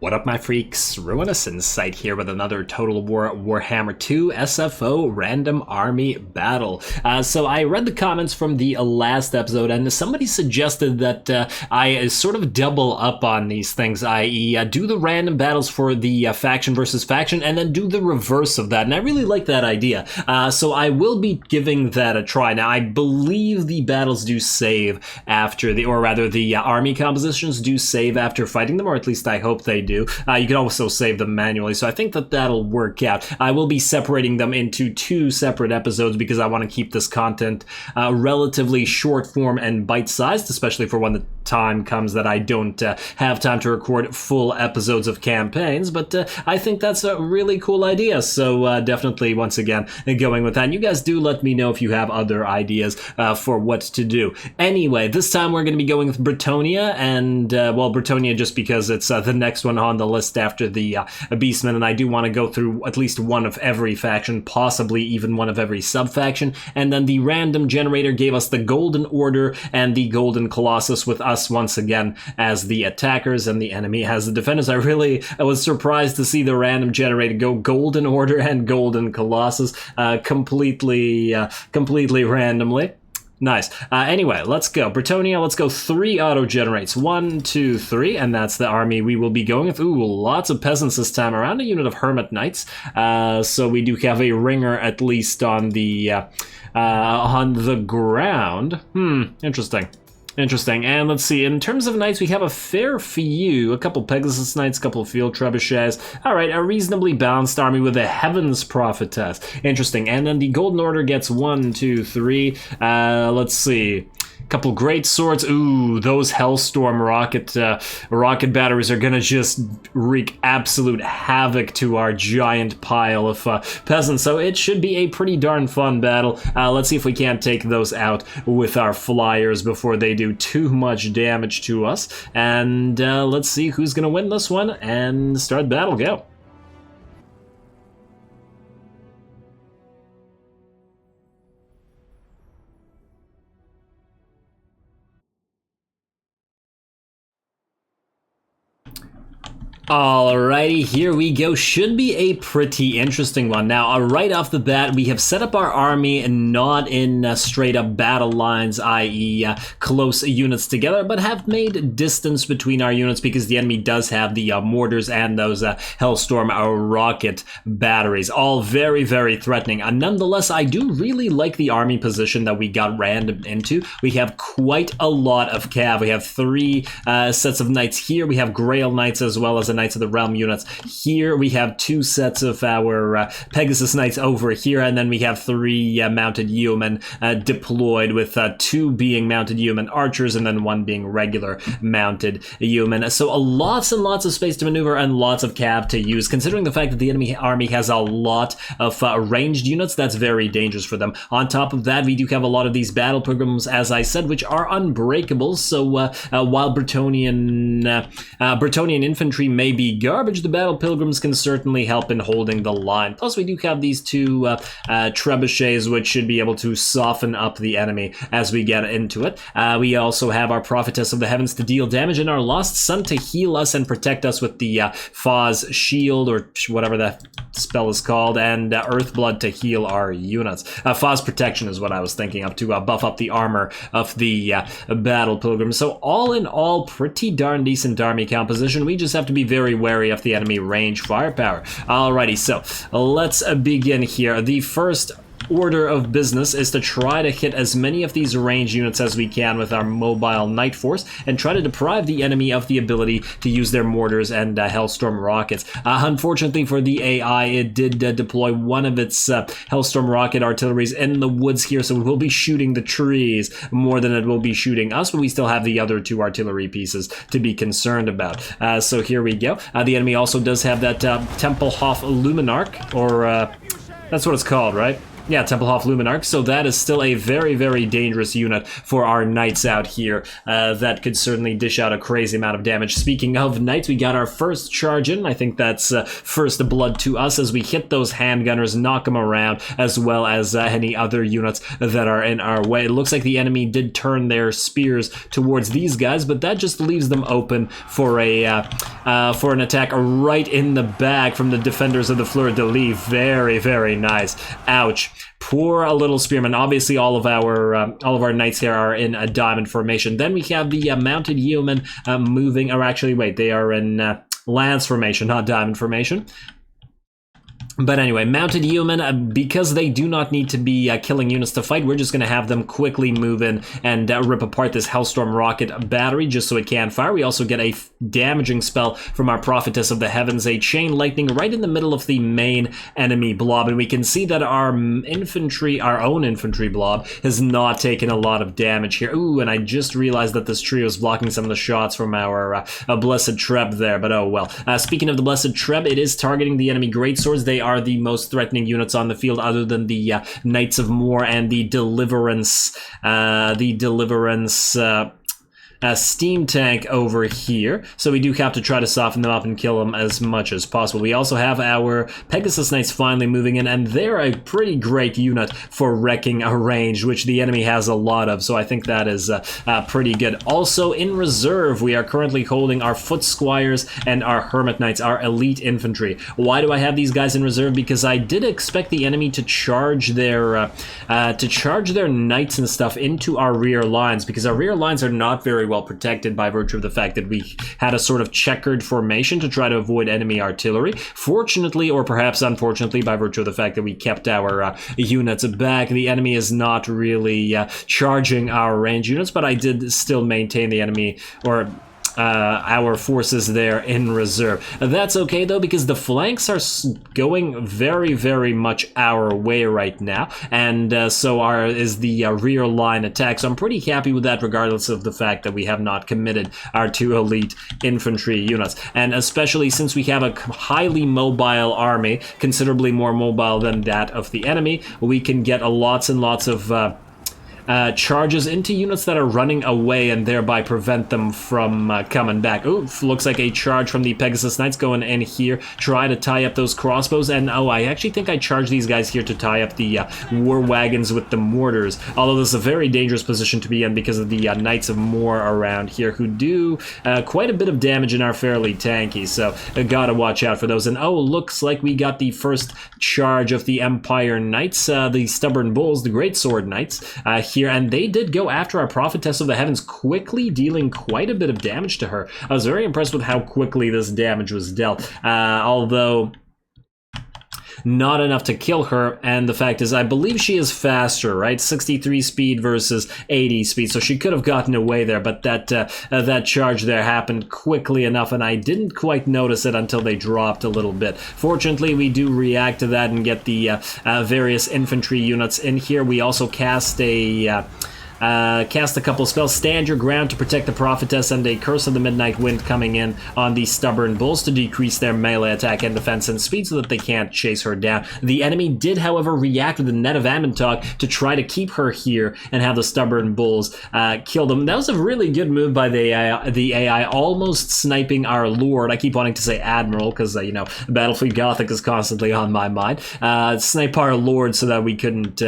What up, my freaks? Ruinous Insight here with another Total War Warhammer 2 SFO Random Army Battle. So I read the comments from the last episode, and somebody suggested that I sort of double up on these things, i.e. Do the random battles for the faction versus faction, and then do the reverse of that, and I really like that idea. So I will be giving that a try. Now, I believe the battles do save after the, or rather the army compositions do save after fighting them, or at least I hope they do. You can also save them manually, so I think that that'll work out. I will be separating them into two separate episodes because I want to keep this content relatively short form and bite-sized, especially for when the time comes that I don't have time to record full episodes of campaigns, but I think that's a really cool idea, so definitely, once again, going with that. And you guys do let me know if you have other ideas for what to do. Anyway, this time we're going to be going with Bretonnia, and, well, Bretonnia just because it's the next one on the list after the Beastmen, and I do want to go through at least one of every faction, possibly even one of every sub-faction. And then the random generator gave us the Golden Order and the Golden Colossus, with us once again as the attackers and the enemy as the defenders. I was surprised to see the random generator go Golden Order and Golden Colossus completely randomly. Nice. Anyway, let's go. Bretonnia, let's go 3 auto-generates. 1, 2, 3, and that's the army we will be going with. Ooh, lots of peasants this time around. A unit of Hermit Knights. So we do have a ringer, at least on the ground. Interesting. Interesting. And let's see, in terms of knights, we have a fair few. A couple Pegasus Knights, a couple Field Trebuchets. All right, a reasonably balanced army with a Heaven's Prophetess. Interesting. And then the Golden Order gets 1, 2, 3. Let's see. Couple great swords. Ooh, those Hellstorm rocket batteries are gonna just wreak absolute havoc to our giant pile of peasants. So it should be a pretty darn fun battle. Let's see if we can't take those out with our flyers before they do too much damage to us. And let's see who's gonna win this one and start battle. Go. Alrighty, here we go. Should be a pretty interesting one. Now, right off the bat, we have set up our army not in straight-up battle lines, i.e. Close units together, but have made distance between our units because the enemy does have the mortars and those Hellstorm rocket batteries. All very, very threatening. Nonetheless, I do really like the army position that we got random into. We have quite a lot of cav. We have 3 sets of knights here. We have Grail Knights as well as a Knights of the Realm units. Here we have 2 sets of our Pegasus Knights over here, and then we have 3 mounted yeomen deployed, with 2 being mounted yeomen archers and then 1 being regular mounted yeomen. So lots and lots of space to maneuver and lots of cav to use. Considering the fact that the enemy army has a lot of ranged units, that's very dangerous for them. On top of that, we do have a lot of these battle pilgrims, as I said, which are unbreakable. So while Bretonnian infantry may be garbage, the battle pilgrims can certainly help in holding the line. Plus, we do have these 2 trebuchets, which should be able to soften up the enemy as we get into it. We also have our Prophetess of the Heavens to deal damage, and our Lost Sun to heal us and protect us with the Foz Shield, or whatever that spell is called, and Earthblood to heal our units. Foz Protection is what I was thinking of, to buff up the armor of the battle pilgrims. So all in all, pretty darn decent army composition. We just have to be very wary of the enemy range firepower. Alrighty, so let's begin here. The first order of business is to try to hit as many of these range units as we can with our mobile Knight Force and try to deprive the enemy of the ability to use their mortars and Hellstorm rockets. Unfortunately for the AI, it did deploy one of its Hellstorm rocket artilleries in the woods here, so it will be shooting the trees more than it will be shooting us, but we still have the other 2 artillery pieces to be concerned about. So here we go. The enemy also does have that Tempelhof Luminarch, or that's what it's called, right? Yeah, Templehof Luminarch, so that is still a very, very dangerous unit for our knights out here. That could certainly dish out a crazy amount of damage. Speaking of knights, we got our first charge in. I think that's first blood to us as we hit those handgunners, knock them around, as well as any other units that are in our way. It looks like the enemy did turn their spears towards these guys, but that just leaves them open for an attack right in the back from the defenders of the Fleur de Lis. Very, very nice. Ouch. Poor little spearman. Obviously, all of our knights here are in a diamond formation. Then we have the mounted yeomen moving. Or actually, wait, they are in lance formation, not diamond formation. But anyway, mounted yeomen, because they do not need to be killing units to fight, we're just going to have them quickly move in and rip apart this Hellstorm rocket battery just so it can fire. We also get a damaging spell from our Prophetess of the Heavens, a chain lightning right in the middle of the main enemy blob. And we can see that our infantry, our own infantry blob, has not taken a lot of damage here. Ooh, and I just realized that this trio is blocking some of the shots from our Blessed Treb there, but oh well. Speaking of the Blessed Treb, it is targeting the enemy greatswords. They are the most threatening units on the field other than the Knights of Moor and the Deliverance steam tank over here, so we do have to try to soften them up and kill them as much as possible. We also have our Pegasus Knights finally moving in, and they're a pretty great unit for wrecking a range, which the enemy has a lot of, so I think that is pretty good. Also in reserve, we are currently holding our Foot Squires and our Hermit Knights, our elite infantry. Why do I have these guys in reserve? Because I did expect the enemy to charge their knights and stuff into our rear lines, because our rear lines are not very well protected by virtue of the fact that we had a sort of checkered formation to try to avoid enemy artillery. Fortunately, or perhaps unfortunately, by virtue of the fact that we kept our units back, the enemy is not really charging our range units, but I did still maintain the enemy, or our forces there in reserve. That's okay though, because the flanks are going very, very much our way right now, and so is the rear line attack. So I'm pretty happy with that, regardless of the fact that we have not committed our 2 elite infantry units, and especially since we have a highly mobile army, considerably more mobile than that of the enemy, we can get lots and lots of charges into units that are running away and thereby prevent them from coming back. Ooh, looks like a charge from the Pegasus Knights going in here, try to tie up those crossbows, and oh, I actually think I charged these guys here to tie up the war wagons with the mortars, although this is a very dangerous position to be in because of the Knights of Moor around here, who do quite a bit of damage and are fairly tanky, so gotta watch out for those. And oh, looks like we got the first charge of the Empire Knights, the Stubborn Bulls, the Great Sword Knights, here, and they did go after our Prophetess of the Heavens, quickly dealing quite a bit of damage to her. I was very impressed with how quickly this damage was dealt, although not enough to kill her, and the fact is I believe she is faster, right? 63 speed versus 80 speed, so she could have gotten away there, but that charge there happened quickly enough, and I didn't quite notice it until they dropped a little bit. Fortunately, we do react to that and get the various infantry units in here. We also cast a couple spells. Stand your ground to protect the Prophetess, and a Curse of the Midnight Wind coming in on the Stubborn Bulls to decrease their melee attack and defense and speed so that they can't chase her down. The enemy did, however, react with the Net of Amantog to try to keep her here and have the Stubborn Bulls kill them. That was a really good move by the AI, almost sniping our Lord. I keep wanting to say Admiral because, Battlefield Gothic is constantly on my mind. Snipe our Lord so that we couldn't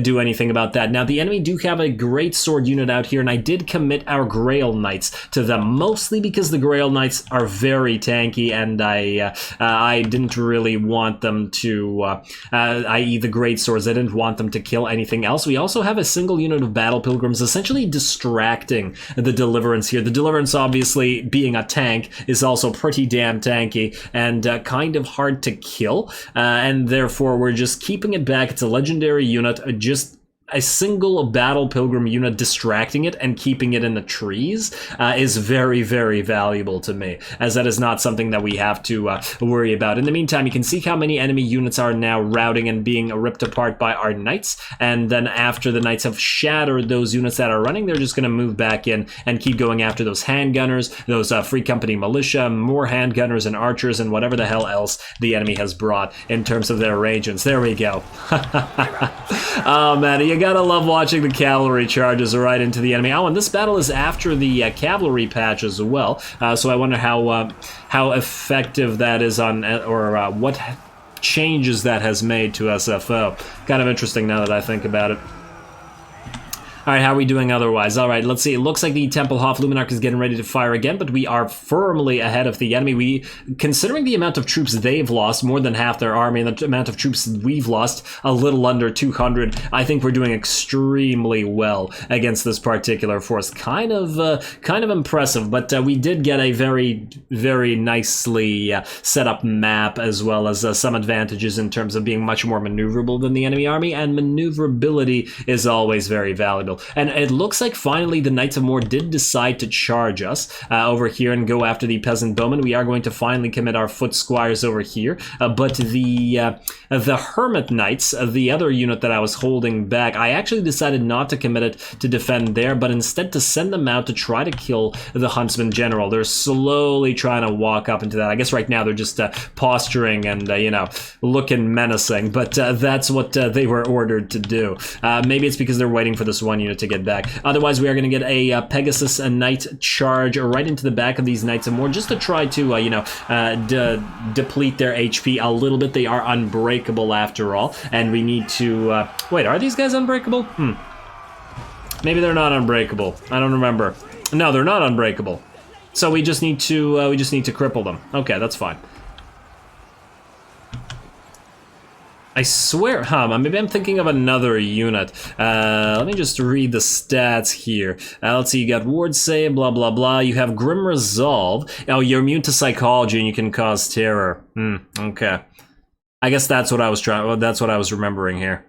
do anything about that. Now, the enemy do have a great sword unit out here, and I did commit our Grail Knights to them, mostly because the Grail Knights are very tanky, and I didn't really want them to, i.e. the Great Swords, I didn't want them to kill anything else. We also have a single unit of Battle Pilgrims essentially distracting the Deliverance here. The Deliverance, obviously, being a tank, is also pretty damn tanky and kind of hard to kill, and therefore we're just keeping it back. It's a legendary unit, just a single battle pilgrim unit distracting it and keeping it in the trees is very, very valuable to me, as that is not something that we have to worry about. In the meantime, you can see how many enemy units are now routing and being ripped apart by our knights, and then after the knights have shattered those units that are running, they're just going to move back in and keep going after those handgunners, those Free Company militia, more handgunners and archers, and whatever the hell else the enemy has brought in terms of their agents. There we go. Oh man, you gotta love watching the cavalry charges right into the enemy. Oh, and this battle is after the cavalry patch as well, so I wonder how effective that is on, or what changes that has made to SFO. Kind of interesting now that I think about it. All right, how are we doing otherwise? All right, let's see. It looks like the Templehof Luminarch is getting ready to fire again, but we are firmly ahead of the enemy. Considering the amount of troops they've lost, more than half their army, and the amount of troops we've lost, a little under 200, I think we're doing extremely well against this particular force. Kind of impressive, but we did get a very, very nicely set up map, as well as some advantages in terms of being much more maneuverable than the enemy army, and maneuverability is always very valuable. And it looks like finally the Knights of More did decide to charge us over here and go after the Peasant Bowmen. We are going to finally commit our Foot Squires over here, but the Hermit Knights, the other unit that I was holding back, I actually decided not to commit it to defend there, but instead to send them out to try to kill the Huntsman General. They're slowly trying to walk up into that. I guess right now they're just posturing and, you know, looking menacing, but that's what they were ordered to do. Maybe it's because they're waiting for this one unit to get back. Otherwise, we are going to get a Pegasus Knight charge right into the back of these Knights of More, just to try to, you know, deplete their HP a little bit. They are unbreakable after all, and we need to... wait, are these guys unbreakable? Maybe they're not unbreakable. I don't remember. No, they're not unbreakable. So we just need to cripple them. Okay, that's fine. I swear, maybe I'm thinking of another unit. Let me just read the stats here. Let's see, you got Ward Save, blah, blah, blah. You have Grim Resolve. Oh, you're immune to Psychology and you can cause terror. Okay. I guess that's what I was that's what I was remembering here.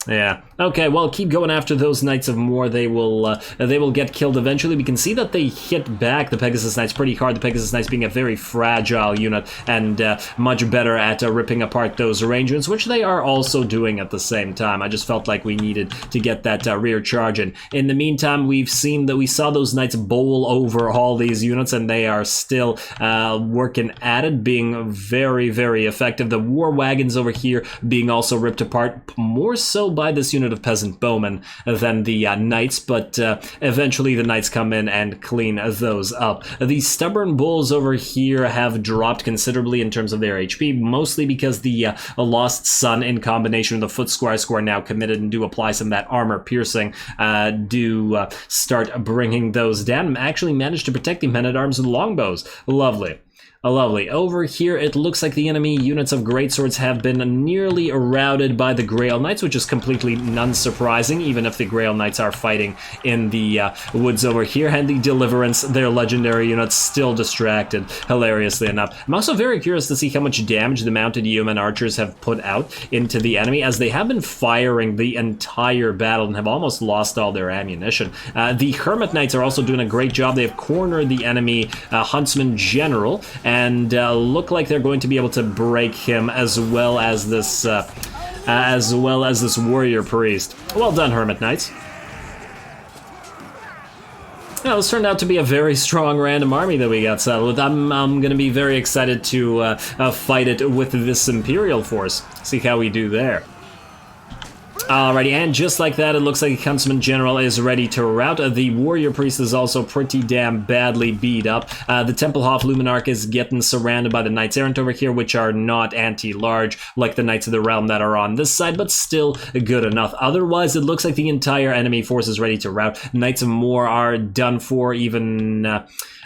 Yeah. Okay, well, keep going after those Knights of More. They will get killed eventually. We can see that they hit back the Pegasus Knights pretty hard. The Pegasus Knights being a very fragile unit and much better at ripping apart those arrangements, which they are also doing at the same time. I just felt like we needed to get that rear charge in. In the meantime, we saw those Knights bowl over all these units, and they are still working at it, being very, very effective. The war wagons over here being also ripped apart, more so by this unit of Peasant Bowmen than the Knights, but eventually the Knights come in and clean those up. The Stubborn Bulls over here have dropped considerably in terms of their HP, mostly because the Lost Sun in combination with the Foot Squires, who are now committed and do apply some of that armor piercing, do start bringing those down, and actually managed to protect the Men-at-Arms with longbows. Lovely. Lovely. Over here, it looks like the enemy units of greatswords have been nearly routed by the Grail Knights, which is completely unsurprising, even if the Grail Knights are fighting in the woods over here. And the Deliverance, their legendary units, still distracted, hilariously enough. I'm also very curious to see how much damage the Mounted Yeoman Archers have put out into the enemy, as they have been firing the entire battle and have almost lost all their ammunition. The Hermit Knights are also doing a great job. They have cornered the enemy Huntsman General, and look like they're going to be able to break him, as well as this warrior priest. Well done, Hermit Knights. Yeah, this turned out to be a very strong random army that we got settled with. I'm going to be very excited to fight it with this Imperial force. See how we do there. Alrighty, and just like that, it looks like the Huntsman General is ready to rout. The Warrior Priest is also pretty damn badly beat up. The Templehof Luminarch is getting surrounded by the Knights Errant over here, which are not anti-large like the Knights of the Realm that are on this side, but still good enough. Otherwise, it looks like the entire enemy force is ready to rout. Knights of More are done for, even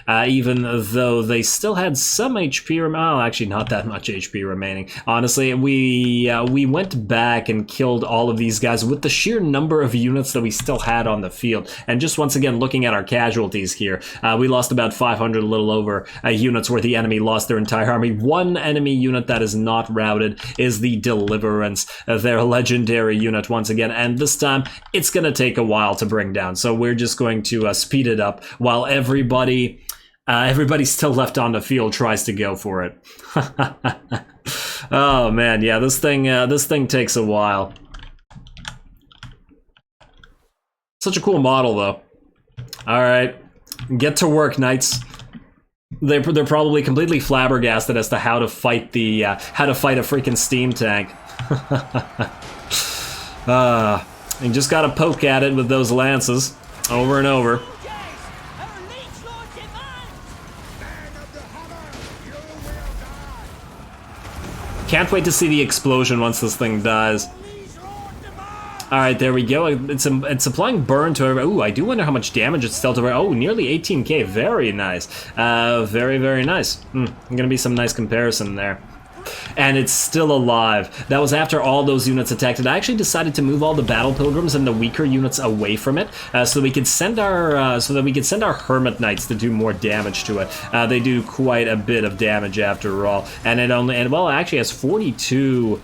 though they still had some HP oh, actually not that much HP remaining. Honestly, we went back and killed all of these these guys with the sheer number of units that we still had on the field. And just once again, looking at our casualties here, we lost about 500, a little over, units where the enemy lost their entire army. One enemy unit that is not routed is the Deliverance, their legendary unit once again, and this time it's gonna take a while to bring down, so we're just going to speed it up while everybody still left on the field tries to go for it. Oh man, yeah, this thing takes a while. Such a cool model though. All right, get to work, knights. They're probably completely flabbergasted as to how to fight a freaking steam tank. You just gotta poke at it with those lances over and over. Can't wait to see the explosion once this thing dies. Alright, there we go. It's applying burn to everybody. Ooh, I do wonder how much damage it's dealt over. Oh, nearly 18k. Very nice. Very, very nice. Gonna be some nice comparison there. And it's still alive. That was after all those units attacked it. I actually decided to move all the battle pilgrims and the weaker units away from it, so that we could send our hermit knights to do more damage to it. They do quite a bit of damage after all, and it actually has 42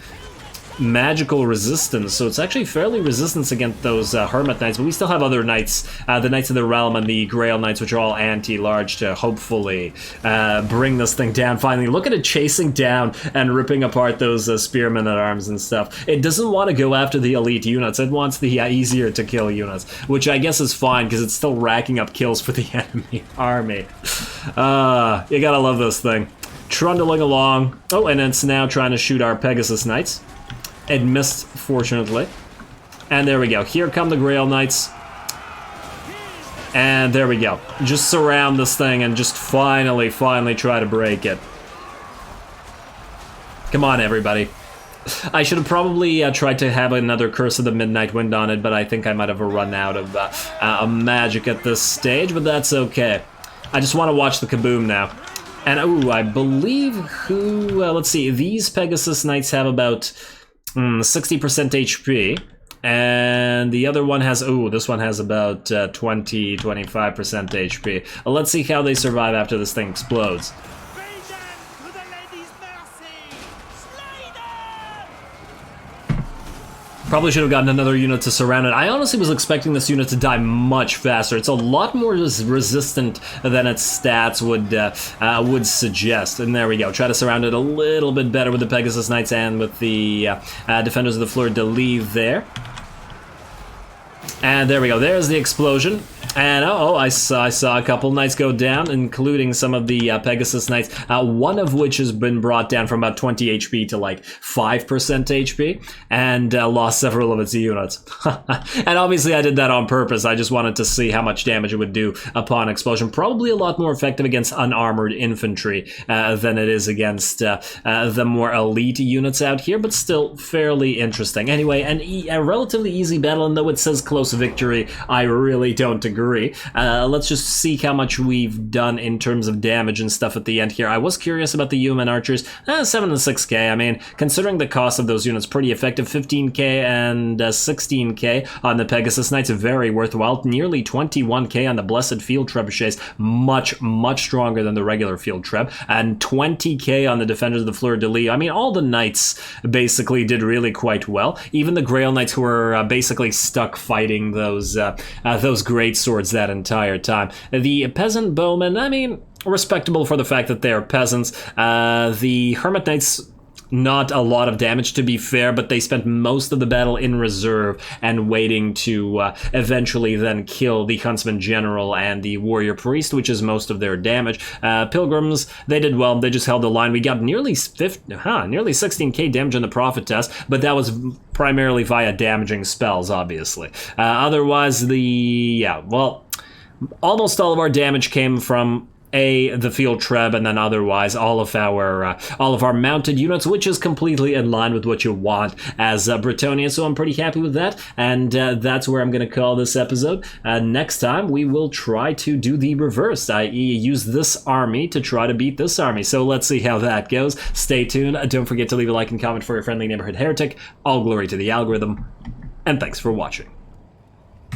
magical resistance, so it's actually fairly resistant against those hermit knights, but we still have other knights, the Knights of the Realm and the Grail Knights, which are all anti-large, to hopefully bring this thing down finally. Look at it chasing down and ripping apart those spearmen at arms and stuff. It doesn't want to go after the elite units, it wants the easier to kill units, which I guess is fine because it's still racking up kills for the enemy army. You gotta love this thing. Trundling along. Oh, and it's now trying to shoot our Pegasus Knights. It missed, fortunately. And there we go. Here come the Grail Knights. And there we go. Just surround this thing and just finally try to break it. Come on, everybody. I should have probably tried to have another Curse of the Midnight Wind on it, but I think I might have run out of magic at this stage, but that's okay. I just want to watch the kaboom now. And, ooh, I believe let's see, these Pegasus Knights have about 60% HP, and the other one has, this one has about 20-25% HP. Let's see how they survive after this thing explodes. Probably should have gotten another unit to surround it. I honestly was expecting this unit to die much faster. It's a lot more resistant than its stats would suggest. And there we go. Try to surround it a little bit better with the Pegasus Knights and with the Defenders of the Fleur-de-Lis there. And there we go. There's the explosion. And I saw a couple knights go down, including some of the Pegasus Knights, one of which has been brought down from about 20 HP to like 5% HP, and lost several of its units. And obviously I did that on purpose. I just wanted to see how much damage it would do upon explosion. Probably a lot more effective against unarmored infantry than it is against the more elite units out here, but still fairly interesting. Anyway, a relatively easy battle, and though it says close victory, I really don't agree. Let's just see how much we've done in terms of damage and stuff at the end here. I was curious about the human archers. 7 and 6k. I mean, considering the cost of those units, pretty effective. 15k and 16k on the Pegasus Knights, very worthwhile. Nearly 21k on the Blessed Field Trebuchets, much stronger than the regular Field Treb, and 20k on the Defenders of the Fleur-de-Lis. I mean, all the knights basically did really quite well. Even the Grail Knights, who were basically stuck fighting those great swords that entire time. The peasant bowmen, I mean, respectable for the fact that they're peasants. The Hermit Knights, not a lot of damage to be fair, but they spent most of the battle in reserve and waiting to eventually then kill the Huntsman General and the Warrior Priest, which is most of their damage. Pilgrims, they did well. They just held the line. We got nearly 16k damage on the Prophet test, but that was primarily via damaging spells, obviously. Otherwise, almost all of our damage came from the Field Treb, and then otherwise all of our mounted units, which is completely in line with what you want as Bretonnia, so I'm pretty happy with that, and that's where I'm going to call this episode. Next time we will try to do the reverse, i.e. use this army to try to beat this army, so let's see how that goes. Stay tuned. Don't forget to leave a like and comment for your friendly neighborhood heretic. All glory to the algorithm. and thanks for watching.